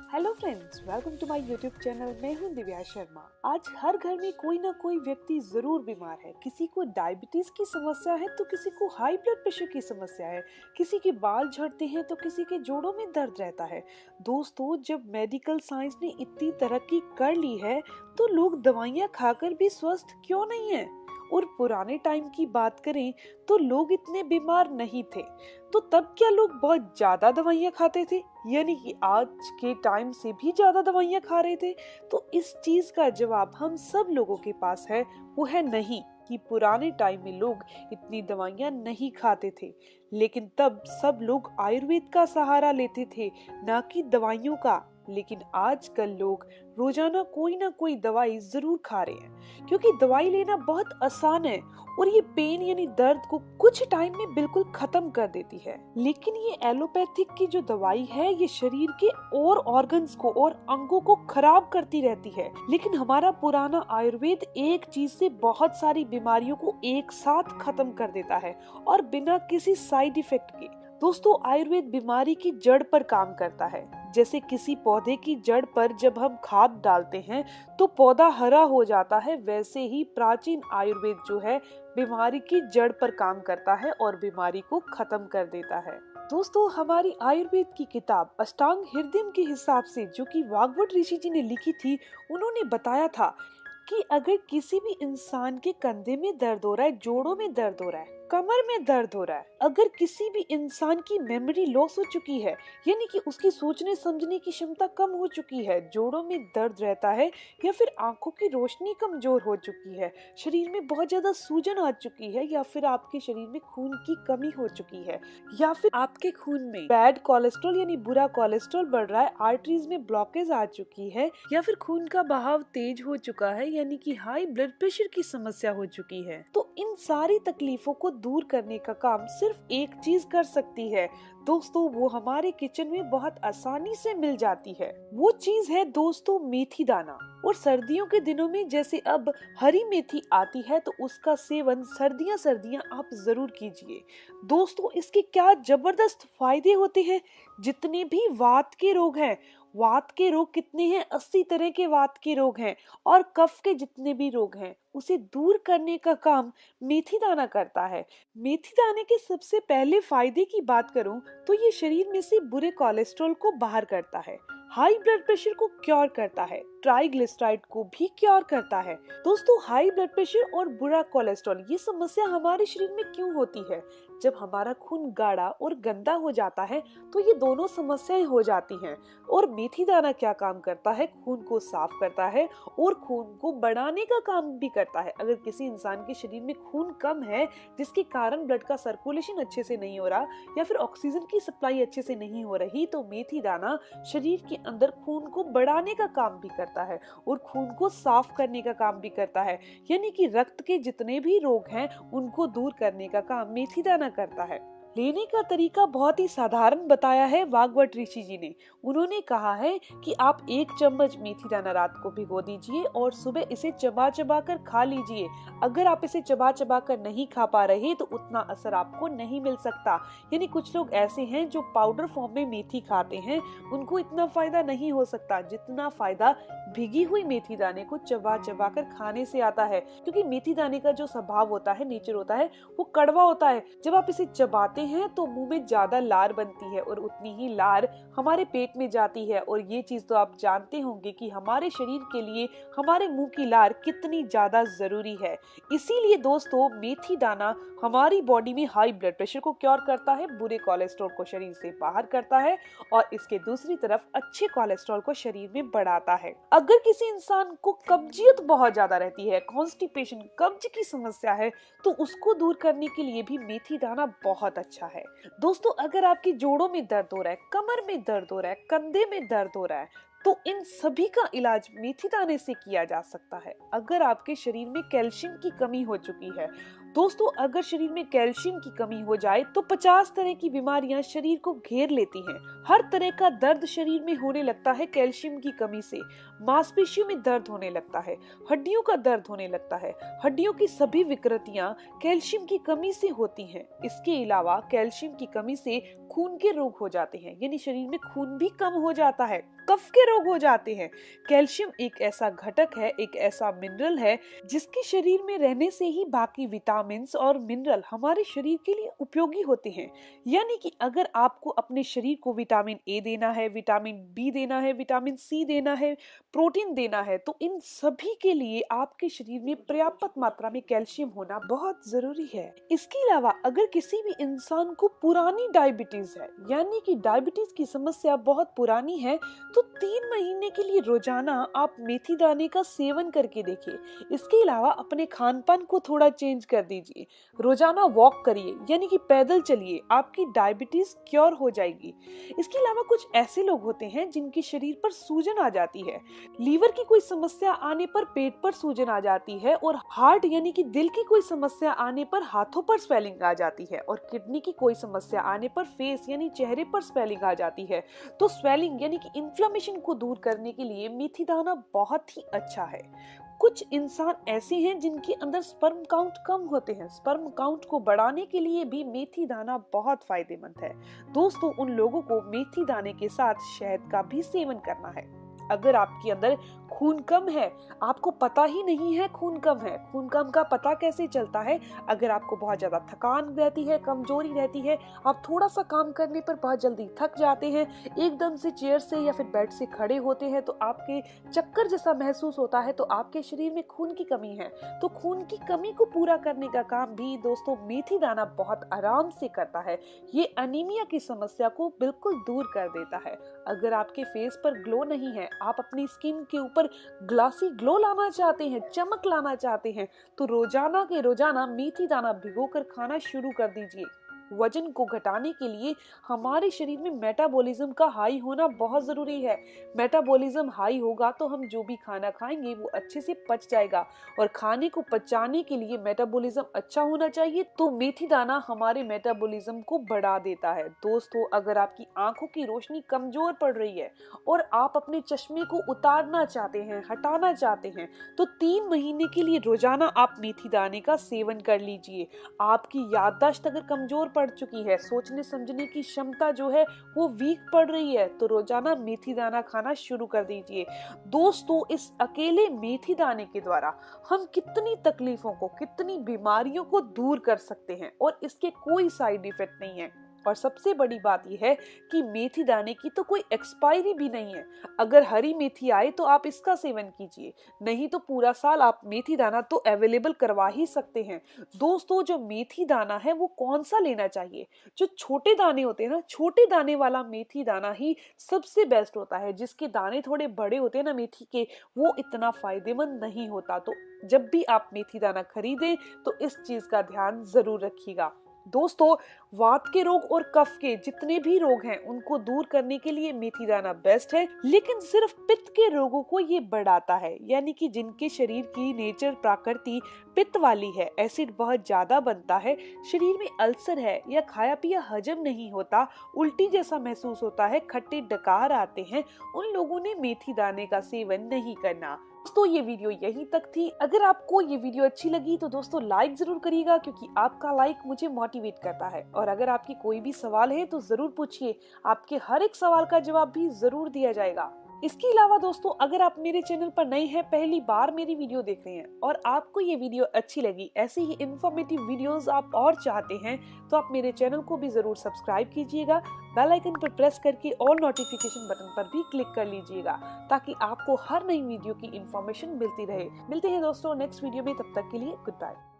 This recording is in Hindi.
Hello friends, welcome to my YouTube channel. मैं हूं दिव्या शर्मा। आज हर घर में कोई ना कोई व्यक्ति जरूर बीमार है। किसी को डायबिटीज की समस्या है तो किसी को हाई ब्लड प्रेशर की समस्या है, किसी के बाल झड़ते हैं तो किसी के जोड़ों में दर्द रहता है। दोस्तों, जब मेडिकल साइंस ने इतनी तरक्की कर ली है तो लोग दवाइयाँ खाकर भी स्वस्थ क्यों नहीं है? और पुराने टाइम की बात करें तो लोग इतने बीमार नहीं थे, तो तब क्या लोग बहुत ज्यादा दवाइयाँ खाते थे, यानी कि आज के टाइम से भी ज्यादा दवाइयाँ खा रहे थे? तो इस चीज का जवाब हम सब लोगों के पास है, वो है नहीं। कि पुराने टाइम में लोग इतनी दवाइयाँ नहीं खाते थे, लेकिन तब सब लोग आयुर्वेद का सहारा लेते थे, ना कि दवाइयों का। लेकिन आजकल लोग रोजाना कोई ना कोई दवाई जरूर खा रहे हैं, क्योंकि दवाई लेना बहुत आसान है और ये पेन यानी दर्द को कुछ टाइम में बिल्कुल खत्म कर देती है। लेकिन ये एलोपैथिक की जो दवाई है, ये शरीर के और ऑर्गन्स को और अंगों को खराब करती रहती है। लेकिन हमारा पुराना आयुर्वेद एक चीज से बहुत सारी बीमारियों को एक साथ खत्म कर देता है और बिना किसी साइड इफेक्ट के। दोस्तों, आयुर्वेद बीमारी की जड़ पर काम करता है। जैसे किसी पौधे की जड़ पर जब हम खाद डालते हैं तो पौधा हरा हो जाता है, वैसे ही प्राचीन आयुर्वेद जो है बीमारी की जड़ पर काम करता है और बीमारी को खत्म कर देता है। दोस्तों, हमारी आयुर्वेद की किताब अष्टांग हृदय के हिसाब से, जो कि वाग्भट ऋषि जी ने लिखी थी, उन्होंने बताया था कि अगर किसी भी इंसान के कंधे में दर्द हो रहा है, जोड़ों में दर्द हो रहा है, कमर में दर्द हो रहा है, अगर किसी भी इंसान की मेमोरी लॉस हो चुकी है, यानी कि उसकी सोचने समझने की क्षमता कम हो चुकी है, जोड़ों में दर्द रहता है, या फिर आंखों की रोशनी कमजोर हो चुकी है, शरीर में बहुत ज्यादा सूजन आ चुकी है, या फिर आपके शरीर में खून की कमी हो चुकी है, या फिर आपके खून में बैड कोलेस्ट्रॉल यानी बुरा कोलेस्ट्रॉल बढ़ रहा है, आर्टरीज में ब्लॉकेज आ चुकी है, या फिर खून का बहाव तेज हो चुका है, यानी कि हाई ब्लड प्रेशर की समस्या हो चुकी है, तो इन सारी तकलीफों को दूर करने का काम सिर्फ एक चीज कर सकती है। दोस्तों, वो हमारे किचन में बहुत आसानी से मिल जाती है। वो चीज है दोस्तों मेथी दाना। और सर्दियों के दिनों में जैसे अब हरी मेथी आती है, तो उसका सेवन सर्दियां सर्दियां आप जरूर कीजिए। दोस्तों, इसके क्या जबरदस्त फायदे होते हैं। जितने भी वात के रोग हैं, वात के रोग कितने हैं, 80 तरह के वात के रोग हैं, और कफ के जितने भी रोग हैं, उसे दूर करने का काम मेथी दाना करता है। मेथी दाने के सबसे पहले फायदे की बात करूं तो ये शरीर में से बुरे कोलेस्ट्रॉल को बाहर करता है, हाई ब्लड प्रेशर को क्योर करता है, ट्राइग्लिसराइड को भी क्योर करता है। दोस्तों, हाई ब्लड प्रेशर और बुरा कोलेस्ट्रॉल ये समस्या हमारे शरीर में क्यों होती है? जब हमारा खून गाढ़ा और गंदा हो जाता है तो ये दोनों समस्याएं हो जाती हैं। और मेथी दाना क्या काम करता है? खून को साफ करता है और खून को बढ़ाने का काम भी करता है। अगर किसी इंसान के शरीर में खून कम है, जिसके कारण ब्लड का सर्कुलेशन अच्छे से नहीं हो रहा, या फिर ऑक्सीजन की सप्लाई अच्छे से नहीं हो रही, तो मेथी दाना शरीर के अंदर खून को बढ़ाने का काम भी करता है और खून को साफ करने का काम भी करता है। यानी कि रक्त के जितने भी रोग हैं उनको दूर करने का काम मेथी दाना करता है। लेने का तरीका बहुत ही साधारण बताया है वाग्भट ऋषि जी ने। उन्होंने कहा है कि आप 1 चम्मच मेथी दाना रात को भिगो दीजिए और सुबह इसे चबा चबा कर खा लीजिए। अगर आप इसे चबा चबा कर नहीं खा पा रहे तो उतना असर आपको नहीं मिल सकता। यानी कुछ लोग ऐसे हैं जो पाउडर फॉर्म में मेथी खाते हैं, उनको इतना फायदा नहीं हो सकता जितना फायदा भिगी हुई मेथी दाने को चबा चबा कर खाने से आता है। क्योंकि मेथी दाने का जो स्वभाव होता है, नेचर होता है, वो कड़वा होता है। जब आप इसे चबाते हैं तो मुंह में ज्यादा लार बनती है और उतनी ही लार हमारे पेट में जाती है। और ये चीज तो आप जानते होंगे कि हमारे शरीर के लिए हमारे मुंह की लार कितनी ज्यादा जरूरी है। इसीलिए दोस्तों, मेथी दाना हमारी बॉडी में हाई ब्लड प्रेशर को क्योर करता है, बुरे कोलेस्ट्रॉल को शरीर से बाहर करता है, और इसके दूसरी तरफ अच्छे कोलेस्ट्रॉल को शरीर में बढ़ाता है। अगर किसी इंसान को कब्जियत बहुत ज्यादा रहती है, कॉन्स्टिपेशन, कब्ज की समस्या है, तो उसको दूर करने के लिए भी मेथी दाना बहुत अच्छा है। दोस्तों, अगर आपके जोड़ों में दर्द हो रहा है, कमर में दर्द हो रहा है, कंधे में दर्द हो रहा है, तो इन सभी का इलाज मेथी दाने से किया जा सकता है। अगर आपके शरीर में कैल्शियम की कमी हो चुकी है, दोस्तों, अगर शरीर में कैल्शियम की कमी हो जाए तो 50 तरह की बीमारियां शरीर को घेर लेती हैं। हर तरह का दर्द शरीर में होने लगता है कैल्शियम की कमी से। मांसपेशियों में दर्द होने लगता है, हड्डियों का दर्द होने लगता है। हड्डियों की सभी विकृतियां कैल्शियम की कमी से होती हैं। इसके अलावा कैल्शियम की कमी से खून के रोग हो जाते हैं, यानी शरीर में खून भी कम हो जाता है, कफ के रोग हो जाते हैं। कैल्शियम एक ऐसा घटक है, एक ऐसा मिनरल है जिसके शरीर में रहने से ही बाकी विटामिन और मिनरल हमारे शरीर के लिए उपयोगी होते हैं। यानी कि अगर आपको अपने शरीर को विटामिन ए देना है, विटामिन बी देना है, विटामिन सी देना है, प्रोटीन देना है, तो इन सभी के लिए आपके शरीर में पर्याप्त मात्रा में कैल्शियम होना बहुत जरूरी है। इसके अलावा अगर किसी भी इंसान को पुरानी डायबिटीज है, यानी कि डायबिटीज की समस्या बहुत पुरानी है, तो 3 महीने के लिए रोजाना आप मेथी दाने का सेवन करके देखिए। इसके अलावा अपने खान पान को थोड़ा चेंज कर दीजिए, रोजाना वॉक करिए, यानी कि पैदल चलिए, आपकी डायबिटीज क्योर हो जाएगी। इसके अलावा कुछ ऐसे लोग होते हैं जिनके शरीर पर सूजन आ जाती है, लीवर की कोई समस्या आने पर पेट पर सूजन आ जाती है, और हार्ट यानी कि दिल की कोई समस्या आने पर हाथों पर स्वेलिंग आ जाती है, और किडनी की कोई समस्या आने पर फेस यानी चेहरे पर स्वेलिंग आ जाती है। तो स्वेलिंग यानी कि इन्फ्लेमेशन को दूर करने के लिए मेथी दाना बहुत ही अच्छा है। कुछ इंसान ऐसे हैं जिनके अंदर स्पर्म काउंट कम होते हैं, स्पर्म काउंट को बढ़ाने के लिए भी मेथी दाना बहुत फायदेमंद है। दोस्तों, उन लोगों को मेथी दाने के साथ शहद का भी सेवन करना है। अगर आपके अंदर खून कम है, आपको पता ही नहीं है खून कम है, खून कम का पता कैसे चलता है? अगर आपको बहुत ज्यादा थकान रहती है, कमजोरी रहती है, आप थोड़ा सा काम करने पर बहुत जल्दी थक जाते हैं, एकदम से चेयर से या फिर बेड से खड़े होते हैं तो आपके चक्कर जैसा महसूस होता है, तो आपके शरीर में खून की कमी है। तो खून की कमी को पूरा करने का काम भी दोस्तों मेथी दाना बहुत आराम से करता है। ये अनीमिया की समस्या को बिल्कुल दूर कर देता है। अगर आपके फेस पर ग्लो नहीं है, आप अपनी स्किन के ऊपर ग्लासी ग्लो लाना चाहते हैं, चमक लाना चाहते हैं, तो रोजाना के रोजाना मेथी दाना भिगोकर खाना शुरू कर दीजिए। वजन को घटाने के लिए हमारे शरीर में मेटाबॉलिज्म का हाई होना बहुत जरूरी है। मेटाबॉलिज्म हाई होगा तो हम जो भी खाना खाएंगे वो अच्छे से पच जाएगा, और खाने को पचाने के लिए मेटाबॉलिज्म अच्छा होना चाहिए, तो मेथी दाना हमारे मेटाबॉलिज्म को बढ़ा देता है। दोस्तों, अगर आपकी आंखों की रोशनी कमजोर पड़ रही है और आप अपने चश्मे को उतारना चाहते हैं, हटाना चाहते हैं, तो 3 महीने के लिए रोजाना आप मेथी दाने का सेवन कर लीजिए। आपकी याददाश्त अगर कमजोर पड़ चुकी है, सोचने समझने की क्षमता जो है वो वीक पड़ रही है, तो रोजाना मेथी दाना खाना शुरू कर दीजिए। दोस्तों, इस अकेले मेथी दाने के द्वारा हम कितनी तकलीफों को, कितनी बीमारियों को दूर कर सकते हैं, और इसके कोई साइड इफेक्ट नहीं है। और सबसे बड़ी बात यह है कि मेथी दाने की तो कोई एक्सपायरी भी नहीं है। अगर हरी मेथी आए तो आप इसका सेवन कीजिए, नहीं तो पूरा साल आप मेथी दाना तो अवेलेबल करवा ही सकते हैं। दोस्तों, जो मेथी दाना है वो कौन सा लेना चाहिए? जो छोटे दाने होते हैं ना, छोटे दाने वाला मेथी दाना ही सबसे बेस्ट होता है। जिसके दाने थोड़े बड़े होते हैं ना मेथी के, वो इतना फायदेमंद नहीं होता। तो जब भी आप मेथी दाना खरीदें तो इस चीज का ध्यान जरूर रखिएगा। दोस्तों, वात के रोग और कफ के जितने भी रोग हैं उनको दूर करने के लिए मेथी दाना बेस्ट है, लेकिन सिर्फ पित्त के रोगों को ये बढ़ाता है, यानी कि जिनके शरीर की नेचर प्रकृति पित्त वाली है, एसिड बहुत ज्यादा बनता है, शरीर में अल्सर है, या खाया पिया हजम नहीं होता, उल्टी जैसा महसूस होता है, खट्टे डकार आते हैं, उन लोगों ने मेथी दाने का सेवन नहीं करना। दोस्तों, ये वीडियो यहीं तक थी। अगर आपको ये वीडियो अच्छी लगी तो दोस्तों लाइक जरूर करिएगा, क्योंकि आपका लाइक मुझे मोटिवेट करता है। और अगर आपकी कोई भी सवाल है तो जरूर पूछिए, आपके हर एक सवाल का जवाब भी जरूर दिया जाएगा। इसके अलावा दोस्तों, अगर आप मेरे चैनल पर नए हैं, पहली बार मेरी वीडियो देख रहे हैं और आपको ये वीडियो अच्छी लगी, ऐसी ही इंफॉर्मेटिव वीडियोस आप और चाहते हैं, तो आप मेरे चैनल को भी जरूर सब्सक्राइब कीजिएगा। बेल आइकन पर प्रेस करके ऑल नोटिफिकेशन बटन पर भी क्लिक कर लीजिएगा, ताकि आपको हर नई वीडियो की इंफॉर्मेशन मिलती रहे। मिलते हैं दोस्तों नेक्स्ट वीडियो में, तब तक के लिए गुड बाय।